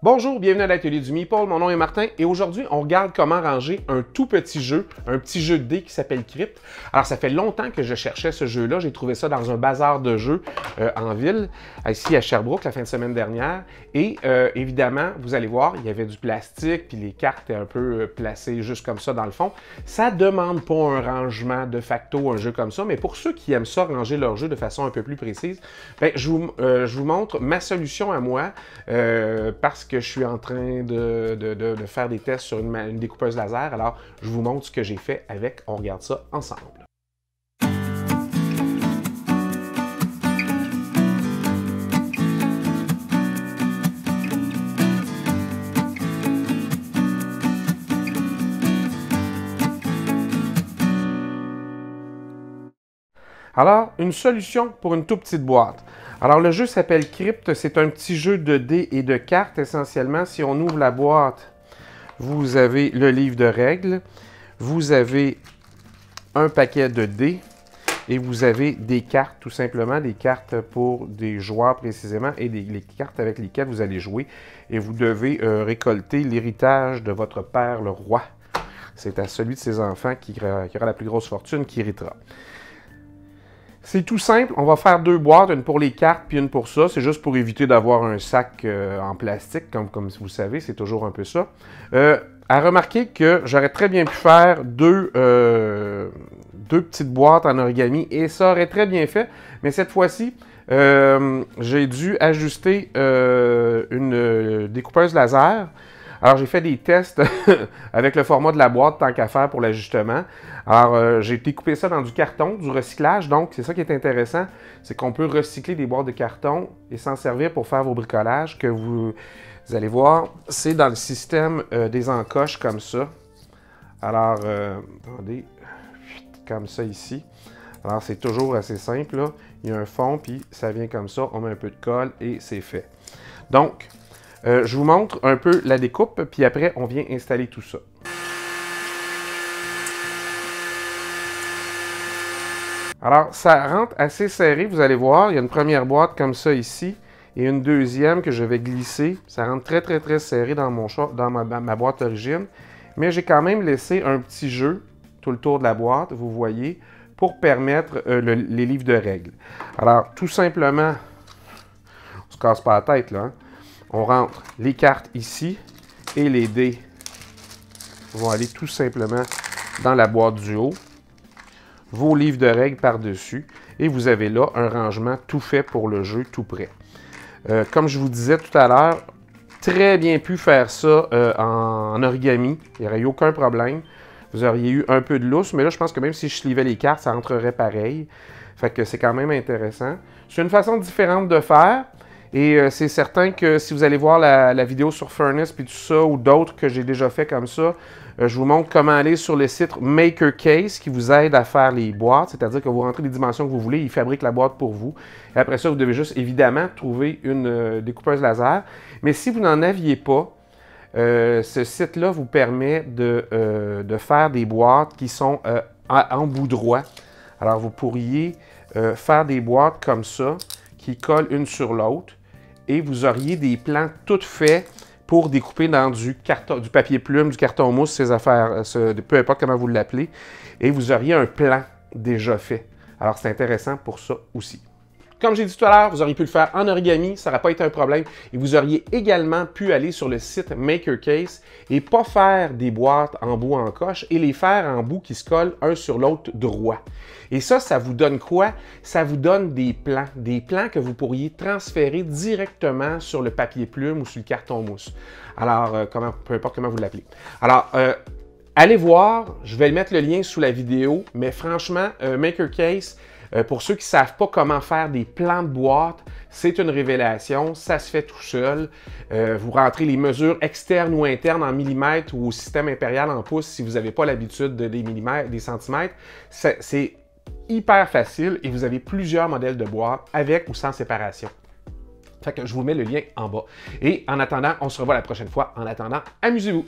Bonjour, bienvenue à l'atelier du Meeple, mon nom est Martin et aujourd'hui on regarde comment ranger un tout petit jeu, un petit jeu de dés qui s'appelle Crypt. Alors ça fait longtemps que je cherchais ce jeu-là, j'ai trouvé ça dans un bazar de jeux en ville, ici à Sherbrooke la fin de semaine dernière et évidemment vous allez voir, il y avait du plastique puis les cartes étaient un peu placées juste comme ça dans le fond. Ça demande pas un rangement de facto, un jeu comme ça, mais pour ceux qui aiment ça, ranger leur jeu de façon un peu plus précise, ben, je vous montre ma solution à moi parce que je suis en train de faire des tests sur une découpeuse laser. Alors, je vous montre ce que j'ai fait avec. On regarde ça ensemble. Alors, une solution pour une toute petite boîte. Alors, le jeu s'appelle Crypt. C'est un petit jeu de dés et de cartes, essentiellement. Si on ouvre la boîte, vous avez le livre de règles, vous avez un paquet de dés et vous avez des cartes, tout simplement, des cartes pour des joueurs précisément et les cartes avec lesquelles vous allez jouer. Et vous devez récolter l'héritage de votre père, le roi. C'est à celui de ses enfants qui aura la plus grosse fortune qui héritera. C'est tout simple, on va faire deux boîtes, une pour les cartes puis une pour ça. C'est juste pour éviter d'avoir un sac en plastique, comme vous savez, c'est toujours un peu ça. À remarquer que j'aurais très bien pu faire deux petites boîtes en origami et ça aurait très bien fait, mais cette fois-ci, j'ai dû ajuster une découpeuse laser. Alors, j'ai fait des tests avec le format de la boîte tant qu'à faire pour l'ajustement. Alors, j'ai découpé ça dans du carton, du recyclage. Donc, c'est ça qui est intéressant, c'est qu'on peut recycler des boîtes de carton et s'en servir pour faire vos bricolages que vous allez voir. C'est dans le système des encoches comme ça. Alors, attendez, comme ça ici. Alors, c'est toujours assez simple, là. Il y a un fond, puis ça vient comme ça. On met un peu de colle et c'est fait. Donc, je vous montre un peu la découpe, puis après, on vient installer tout ça. Alors, ça rentre assez serré, vous allez voir. Il y a une première boîte comme ça ici, et une deuxième que je vais glisser. Ça rentre très, très, très serré dans ma boîte d'origine. Mais j'ai quand même laissé un petit jeu tout le tour de la boîte, vous voyez, pour permettre les livres de règles. Alors, tout simplement, on se casse pas la tête, là, hein? On rentre les cartes ici et les dés vont aller tout simplement dans la boîte du haut. Vos livres de règles par-dessus. Et vous avez là un rangement tout fait pour le jeu, tout prêt. Comme je vous disais tout à l'heure, très bien pu faire ça en origami. Il n'y aurait eu aucun problème. Vous auriez eu un peu de lousse, mais là, je pense que même si je slivais les cartes, ça rentrerait pareil. Fait que c'est quand même intéressant. C'est une façon différente de faire. Et c'est certain que si vous allez voir la vidéo sur Furnace puis tout ça, ou d'autres que j'ai déjà fait comme ça, je vous montre comment aller sur le site MakerCase qui vous aide à faire les boîtes, c'est-à-dire que vous rentrez les dimensions que vous voulez, il fabrique la boîte pour vous. Et après ça, vous devez juste évidemment trouver une découpeuse laser. Mais si vous n'en aviez pas, ce site-là vous permet de faire des boîtes qui sont en bout droit. Alors vous pourriez faire des boîtes comme ça, qui collent une sur l'autre. Et vous auriez des plans tout faits pour découper dans du papier plume, du carton mousse, ces affaires, peu importe comment vous l'appelez. Et vous auriez un plan déjà fait. Alors, c'est intéressant pour ça aussi. Comme j'ai dit tout à l'heure, vous auriez pu le faire en origami, ça n'aurait pas été un problème. Et vous auriez également pu aller sur le site MakerCase et pas faire des boîtes en bout en coche et les faire en bout qui se collent un sur l'autre droit. Et ça vous donne quoi? Ça vous donne des plans que vous pourriez transférer directement sur le papier plume ou sur le carton mousse. Alors, peu importe comment vous l'appelez. Alors, allez voir, je vais mettre le lien sous la vidéo, mais franchement, MakerCase, pour ceux qui ne savent pas comment faire des plans de boîte, c'est une révélation, ça se fait tout seul. Vous rentrez les mesures externes ou internes en millimètres ou au système impérial en pouces si vous n'avez pas l'habitude des millimètres, des centimètres. C'est hyper facile et vous avez plusieurs modèles de boîte avec ou sans séparation. Fait que je vous mets le lien en bas. Et en attendant, on se revoit la prochaine fois. En attendant, amusez-vous!